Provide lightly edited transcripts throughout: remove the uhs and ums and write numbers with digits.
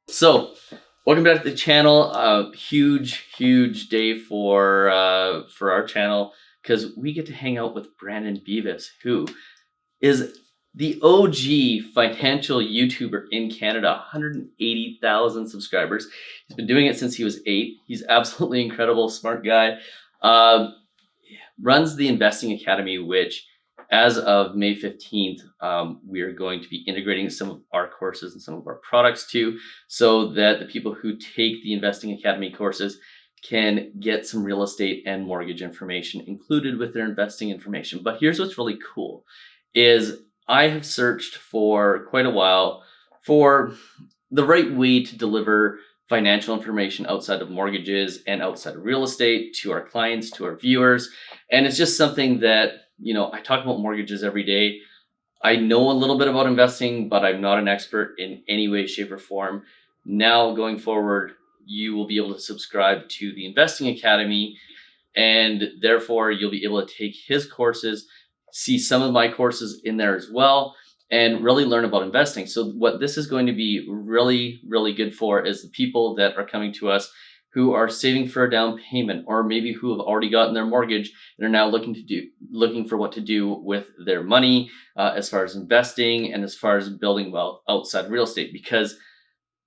So, welcome back to the channel. Huge day for our channel because we get to hang out with Brandon Beavis, who is the OG financial YouTuber in Canada, 180,000 subscribers. He's been doing it since he was 8. He's absolutely incredible, smart guy. Runs the Investing Academy, which as of May 15th, we are going to be integrating some of our courses and some of our products too, so that the people who take the Investing Academy courses can get some real estate and mortgage information included with their investing information. But here's what's really cool is I have searched for quite a while for the right way to deliver financial information outside of mortgages and outside of real estate to our clients, to our viewers. And it's just something that, I talk about mortgages every day. I know a little bit about investing, but I'm not an expert in any way, shape, or form. Now, going forward, you will be able to subscribe to the Investing Academy, and therefore you'll be able to take his courses, see some of my courses in there as well, and really learn about investing. So what this is going to be really, really good for is the people that are coming to us who are saving for a down payment, or maybe who have already gotten their mortgage and are now looking for what to do with their money, as far as investing and as far as building wealth outside real estate. Because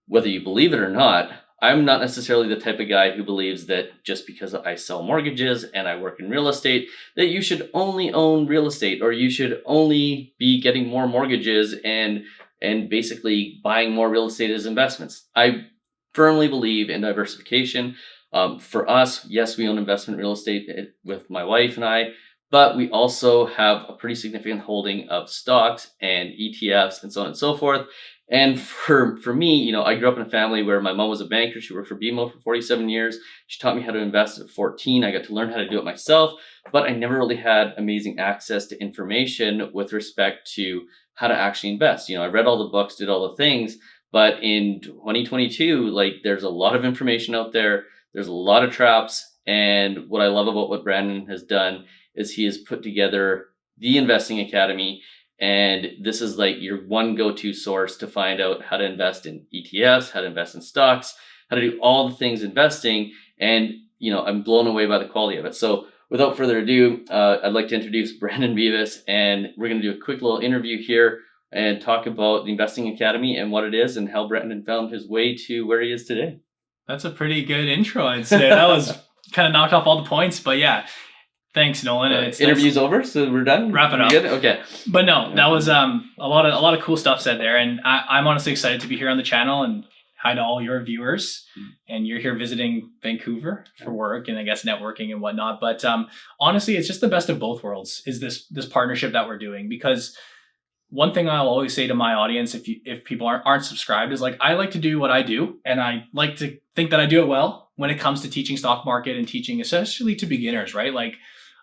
whether you believe it or not, I'm not necessarily the type of guy who believes that just because I sell mortgages and I work in real estate, that you should only own real estate, or you should only be getting more mortgages and basically buying more real estate as investments. I firmly believe in diversification. For us, yes, we own investment real estate with my wife and I, but we also have a pretty significant holding of stocks and ETFs and so on and so forth. And for me, I grew up in a family where my mom was a banker. She worked for BMO for 47 years. She taught me how to invest at 14. I got to learn how to do it myself, but I never really had amazing access to information with respect to how to actually invest. I read all the books, did all the things, but in 2022, there's a lot of information out there. There's a lot of traps. And what I love about what Brandon has done is he has put together the Investing Academy. And this is your one go-to source to find out how to invest in ETFs, how to invest in stocks, how to do all the things investing. And, I'm blown away by the quality of it. So without further ado, I'd like to introduce Brandon Beavis, and we're going to do a quick little interview here and talk about the Investing Academy and what it is and how Brandon found his way to where he is today. That's a pretty good intro, I'd say. That was kind of knocked off all the points, but yeah. Thanks, Nolan. And interview's over, so we're done. Wrap it up. Good? Okay. But no, that was a lot of cool stuff said there, and I'm honestly excited to be here on the channel. And hi to all your viewers. And you're here visiting Vancouver for work and I guess networking and whatnot. But honestly, it's just the best of both worlds. Is this partnership that we're doing? Because one thing I'll always say to my audience, if people aren't subscribed, is I like to do what I do, and I like to think that I do it well when it comes to teaching stock market and teaching especially to beginners, right?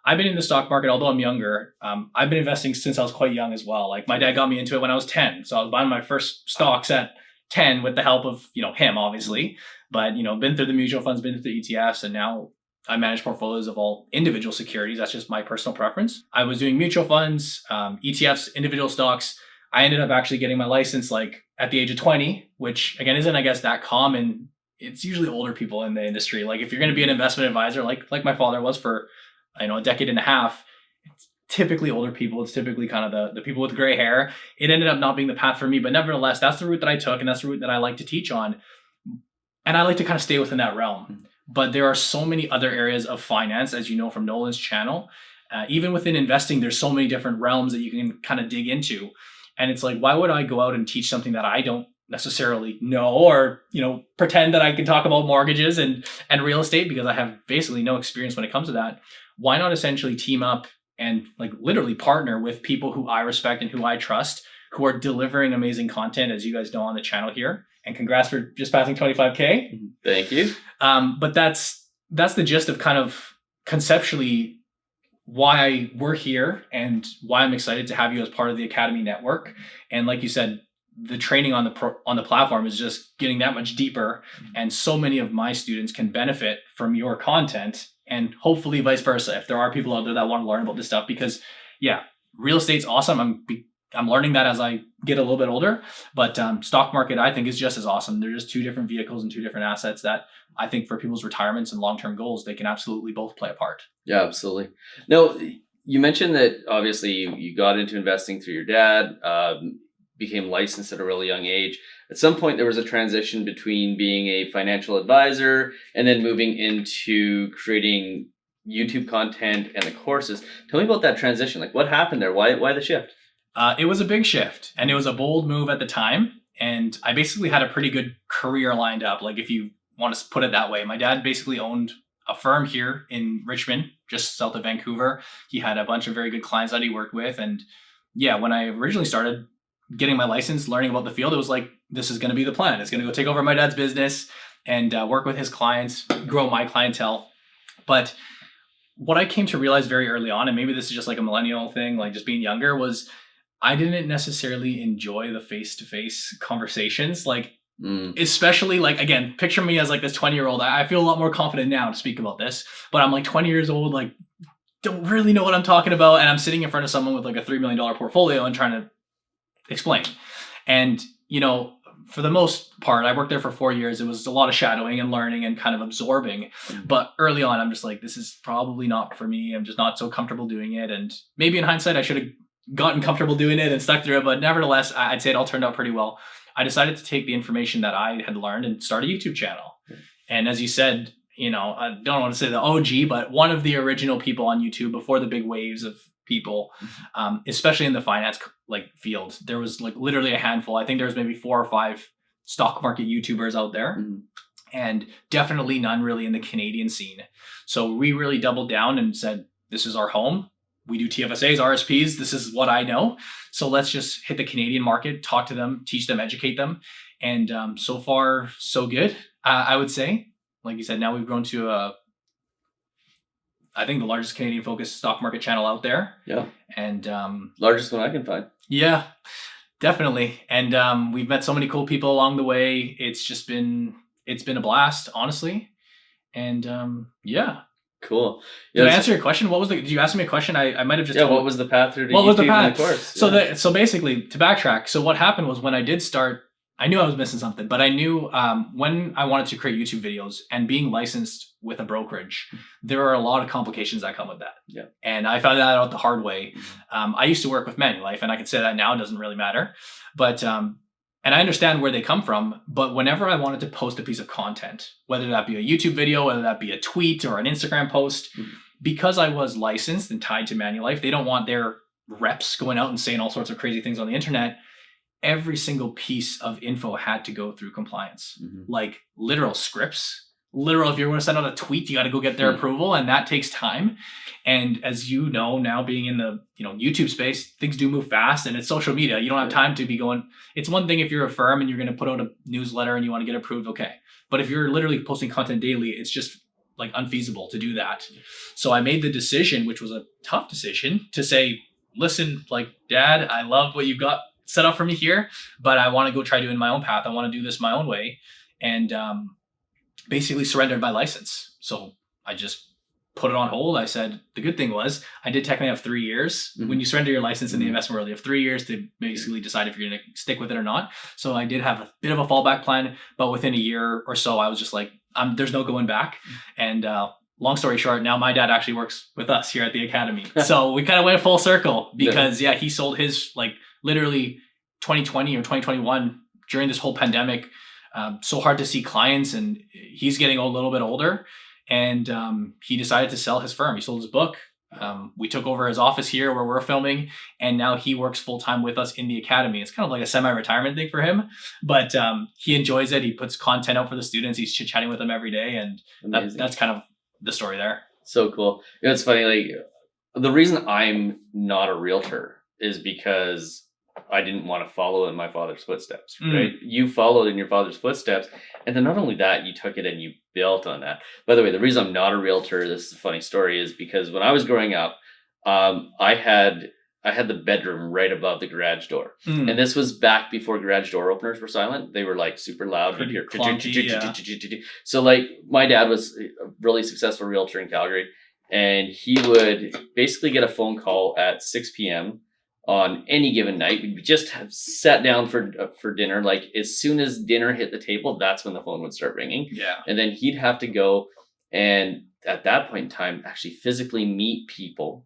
I've been in the stock market, although I'm younger. I've been investing since I was quite young as well. My dad got me into it when I was 10. So I was buying my first stocks at 10 with the help of, him, obviously. But, been through the mutual funds, been through the ETFs, and now I manage portfolios of all individual securities. That's just my personal preference. I was doing mutual funds, ETFs, individual stocks. I ended up actually getting my license at the age of 20, which again isn't, I guess, that common. It's usually older people in the industry. If you're going to be an investment advisor, like my father was for a decade and a half, it's typically older people. It's typically kind of the people with gray hair. It ended up not being the path for me, but nevertheless, that's the route that I took, and that's the route that I like to teach on. And I like to kind of stay within that realm. But there are so many other areas of finance, as you know from Nolan's channel. Even within investing, there's so many different realms that you can kind of dig into. And it's why would I go out and teach something that I don't necessarily know, or pretend that I can talk about mortgages and real estate, because I have basically no experience when it comes to that. Why not essentially team up and literally partner with people who I respect and who I trust, who are delivering amazing content, as you guys know, on the channel here. And congrats for just passing 25K. Thank you. But that's the gist of kind of conceptually why we're here and why I'm excited to have you as part of the Academy network. And like you said, the training on the platform is just getting that much deeper, and so many of my students can benefit from your content, and hopefully vice versa. If there are people out there that want to learn about this stuff, because real estate's awesome. I'm learning that as I get a little bit older. But stock market, I think, is just as awesome. They're just two different vehicles and two different assets that I think for people's retirements and long-term goals, they can absolutely both play a part. Yeah, absolutely. No, you mentioned that obviously you got into investing through your dad, became licensed at a really young age. At some point, there was a transition between being a financial advisor and then moving into creating YouTube content and the courses. Tell me about that transition. Like, what happened there? Why the shift? It was a big shift, and it was a bold move at the time. And I basically had a pretty good career lined up. Like, if you want to put it that way, my dad basically owned a firm here in Richmond, just south of Vancouver. He had a bunch of very good clients that he worked with. And yeah, when I originally started getting my license, learning about the field, it was like, this is going to be the plan. It's going to go take over my dad's business and work with his clients, grow my clientele. But what I came to realize very early on, and maybe this is just like a millennial thing, like just being younger, was I didn't necessarily enjoy the face-to-face conversations. Like, especially like, again, picture me as like this 20-year-old. I feel a lot more confident now to speak about this, but I'm like 20 years old, like don't really know what I'm talking about. And I'm sitting in front of someone with like a $3 million portfolio and trying to explain. And, you know, for the most part, I worked there for 4 years. It was a lot of shadowing and learning and kind of absorbing. But early on, I'm just like, this is probably not for me. I'm just not so comfortable doing it. And maybe in hindsight, I should have gotten comfortable doing it and stuck through it. But nevertheless, I'd say it all turned out pretty well. I decided to take the information that I had learned and start a YouTube channel. And as you said, you know, I don't want to say the OG, but one of the original people on YouTube before the big waves of people, especially in the finance like field. There was like literally a handful. I think there was maybe 4 or 5 stock market YouTubers out there, and definitely none really in the Canadian scene. So we really doubled down and said, this is our home. We do TFSAs, RSPs. This is what I know. So let's just hit the Canadian market, talk to them, teach them, educate them. And so far, so good, I would say. Like you said, now we've grown to I think the largest Canadian focused stock market channel out there. Yeah. And largest one I can find. Yeah, definitely. And we've met so many cool people along the way. It's been a blast, honestly. And yeah. Cool. Yeah, did I answer your question? Did you ask me a question? I might have just what was the path through to what YouTube was the path? and the course? So basically, to backtrack, so what happened was when I did start, I knew I was missing something, but I knew when I wanted to create YouTube videos and being licensed with a brokerage, there are a lot of complications that come with that. Yeah. And I found that out the hard way. I used to work with Manulife, and I can say that now, it doesn't really matter. But and I understand where they come from, but whenever I wanted to post a piece of content, whether that be a YouTube video, whether that be a tweet or an Instagram post, because I was licensed and tied to Manulife, they don't want their reps going out and saying all sorts of crazy things on the internet. Every single piece of info had to go through compliance, like literal scripts. Literal, if you're going to send out a tweet, you got to go get their approval, and that takes time. And as you know, now being in the YouTube space, things do move fast, and it's social media. You don't have time to be going. It's one thing if you're a firm and you're going to put out a newsletter and you want to get approved, okay. But if you're literally posting content daily, it's just like unfeasible to do that. So I made the decision, which was a tough decision, to say, listen, like, Dad, I love what you've got set up for me here, but I want to go try doing my own path. I want to do this my own way. And basically surrendered my license. So I just put it on hold. I said, the good thing was I did technically have 3 years. When you surrender your license in the investment world, you have 3 years to basically decide if you're going to stick with it or not. So I did have a bit of a fallback plan, but within a year or so, I was just like, there's no going back. And long story short, now my dad actually works with us here at the Academy. So we kind of went full circle because he sold his like literally 2020 or 2021 during this whole pandemic. So hard to see clients, and he's getting a little bit older, and he decided to sell his firm. He sold his book. We took over his office here where we're filming, and now he works full-time with us in the Academy. It's kind of like a semi-retirement thing for him, but he enjoys it. He puts content out for the students. He's chit-chatting with them every day, and that's kind of the story there. So cool. It's funny, like the reason I'm not a realtor is because I didn't want to follow in my father's footsteps, right? You followed in your father's footsteps. And then not only that, you took it and you built on that. By the way, the reason I'm not a realtor, this is a funny story, is because when I was growing up, I had the bedroom right above the garage door. And this was back before garage door openers were silent. They were like super loud. Pretty clunky, So like my dad was a really successful realtor in Calgary, and he would basically get a phone call at 6 p.m. on any given night. We just have sat down for dinner. Like as soon as dinner hit the table, that's when the phone would start ringing. Yeah. And then he'd have to go and at that point in time actually physically meet people.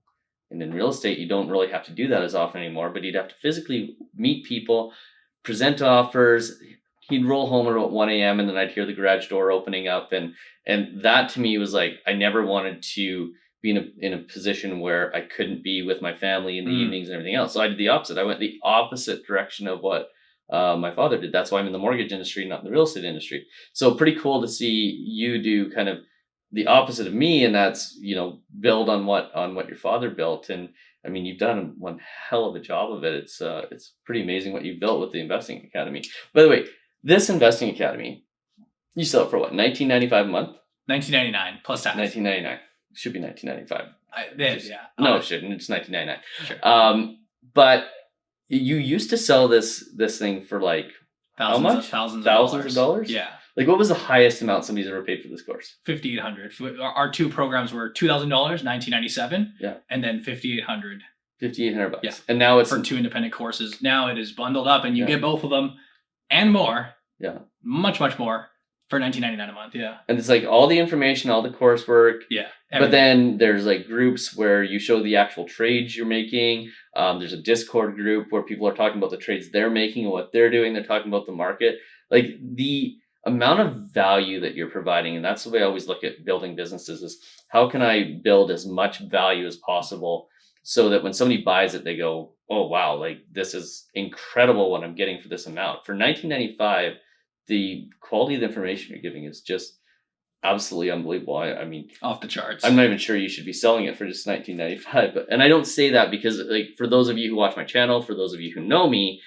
And in real estate, you don't really have to do that as often anymore, but you'd have to physically meet people, present offers. He'd roll home at about 1 a.m. and then I'd hear the garage door opening up. And that to me was like, I never wanted to be in a position where I couldn't be with my family in the evenings and everything else. So I did the opposite. I went the opposite direction of what my father did. That's why I'm in the mortgage industry, not in the real estate industry. So pretty cool to see you do kind of the opposite of me, and that's, you know, build on what your father built. And I mean, you've done one hell of a job of it. It's pretty amazing what you built with the Investing Academy. By the way, this Investing Academy, you sell it for what, $19.95 a month? $19.99 plus tax. $19.99. Should be $19.95. Yeah. No, it shouldn't. It's $19.99. Sure. But you used to sell this thing for like how much? Thousands of dollars? Yeah. Like what was the highest amount somebody's ever paid for this course? $5,800. Our two programs were $2,000, $19.97. Yeah. And then $5,800. $5,800. Yeah. And now it's for two independent courses. Now it is bundled up, and you get both of them and more. Yeah. Much more for $19.99 a month. Yeah. And it's like all the information, all the coursework. Yeah. But Everything. then there's like groups where you show the actual trades you're making. There's a Discord group where people are talking about the trades they're making and what they're doing. They're talking about the market. Like the amount of value that you're providing, and that's the way I always look at building businesses, is how can I build as much value as possible so that when somebody buys it, they go, oh, wow, like this is incredible what I'm getting for this amount. For $19.95, the quality of the information you're giving is just absolutely unbelievable. I mean, off the charts. I'm not even sure you should be selling it for just $19.95. And I don't say that because, like, for those of you who watch my channel, for those of you who know me,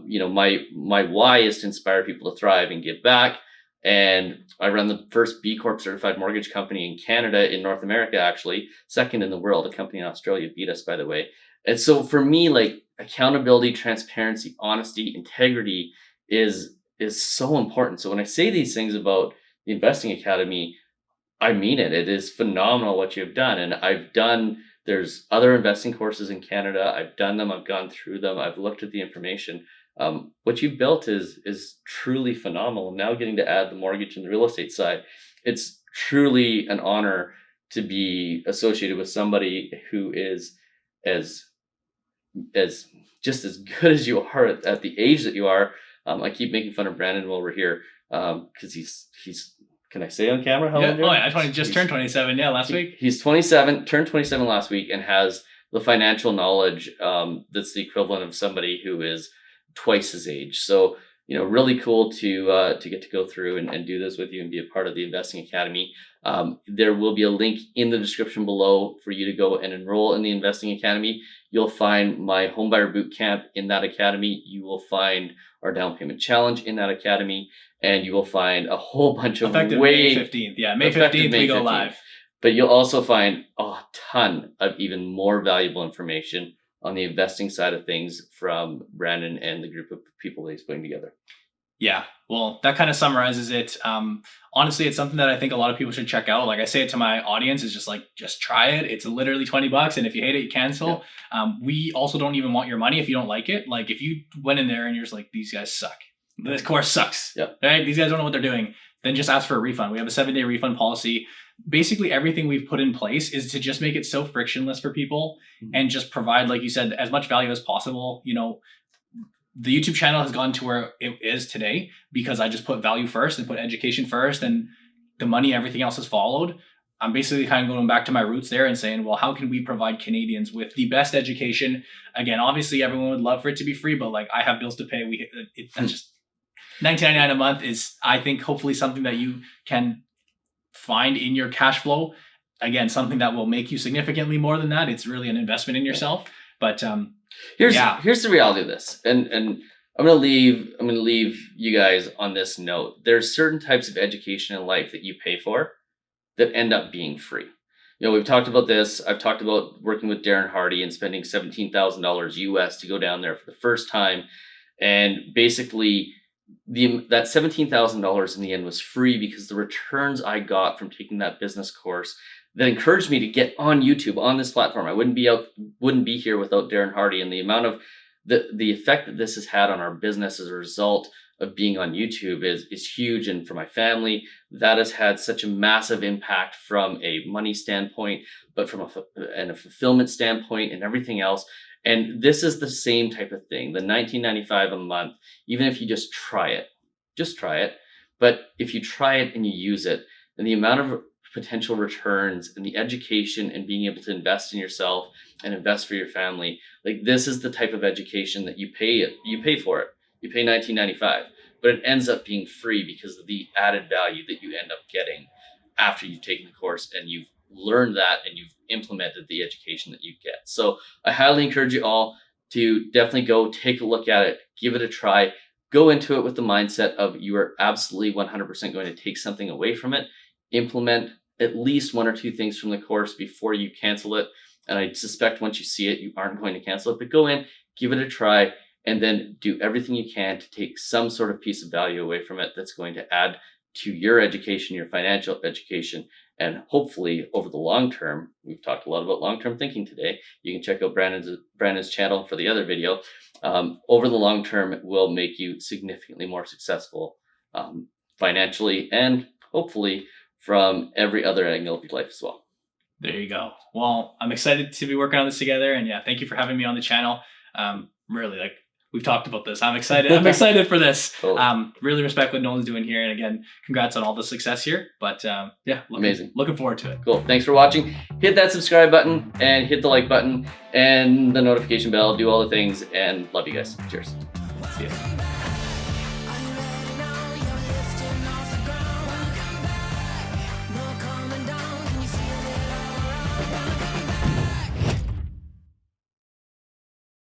you know, my why is to inspire people to thrive and give back. And I run the first B Corp certified mortgage company in Canada, in North America, actually, second in the world. A company in Australia beat us, by the way. And so for me, like, accountability, transparency, honesty, integrity is so important. So when I say these things about the Investing Academy, I mean it. It is phenomenal what you've done. And there's other investing courses in Canada. I've done them. I've gone through them. I've looked at the information. What you've built is truly phenomenal. Now getting to add the mortgage and the real estate side, it's truly an honor to be associated with somebody who is as just as good as you are at the age that you are. I keep making fun of Brandon while we're here because he's can I say on camera how old? Oh, yeah, I just turned 27. Yeah, last week. He's 27, turned 27 last week, and has the financial knowledge that's the equivalent of somebody who is twice his age. So, you know, really cool to get to go through and do this with you and be a part of the Investing Academy. There will be a link in the description below for you to go and enroll in the Investing Academy. You'll find my Homebuyer Bootcamp in that academy. You will find our down payment challenge in that academy, and you will find a whole bunch of effective May 15th. Yeah, May 15th we go live. But you'll also find a ton of even more valuable information on the investing side of things from Brandon and the group of people that he's putting together. Yeah, well, that kind of summarizes it. Honestly, it's something that I think a lot of people should check out. Like I say it to my audience, is just try it. It's literally $20, and if you hate it, you cancel. Yeah. We also don't even want your money if you don't like it. Like if you went in there and you're just like, these guys suck. This course sucks. Yeah. Right? These guys don't know what they're doing. Then just ask for a refund. We have a 7-day refund policy. Basically, everything we've put in place is to just make it so frictionless for people and just provide, like you said, as much value as possible. You know, the YouTube channel has gotten to where it is today because I just put value first and put education first, and the money, everything else has followed. I'm basically kind of going back to my roots there and saying, well, how can we provide Canadians with the best education? Again, obviously everyone would love for it to be free, but like I have bills to pay. That's just $19.99 a month is, I think, hopefully something that you can find in your cash flow. Again, something that will make you significantly more than that. It's really an investment in yourself. But here's the reality of this, and I'm gonna leave you guys on this note. There's certain types of education in life that you pay for that end up being free. You know, we've talked about this. I've talked about working with Darren Hardy and spending $17,000 US to go down there for the first time, and basically that $17,000 in the end was free because the returns I got from taking that business course that encouraged me to get on YouTube, on this platform. I wouldn't be here without Darren Hardy, and the amount of the effect that this has had on our business as a result of being on YouTube is huge. And for my family, that has had such a massive impact from a money standpoint, but from a fulfillment standpoint and everything else. And this is the same type of thing. The $19.95 a month, even if you just try it. But if you try it and you use it, and the amount of potential returns and the education and being able to invest in yourself and invest for your family, like this is the type of education that you pay for it. You pay $19.95, but it ends up being free because of the added value that you end up getting after you've taken the course and you've learned that and you've implemented the education that you get. So I highly encourage you all to definitely go take a look at it, give it a try, go into it with the mindset of you are absolutely 100% going to take something away from it, implement at least one or two things from the course before you cancel it. And I suspect once you see it, you aren't going to cancel it, but go in, give it a try, and then do everything you can to take some sort of piece of value away from it that's going to add to your education, your financial education. And hopefully over the long term, we've talked a lot about long-term thinking today. You can check out Brandon's channel for the other video. Over the long term, it will make you significantly more successful financially and hopefully from every other angle of your life as well. There you go. Well, I'm excited to be working on this together. And yeah, thank you for having me on the channel. Really, like we've talked about this. I'm excited. I'm excited for this. Totally. Really respect what Nolan's doing here. And again, congrats on all the success here. But yeah, amazing. Looking forward to it. Cool. Thanks for watching. Hit that subscribe button and hit the like button and the notification bell. Do all the things and love you guys. Cheers. See ya.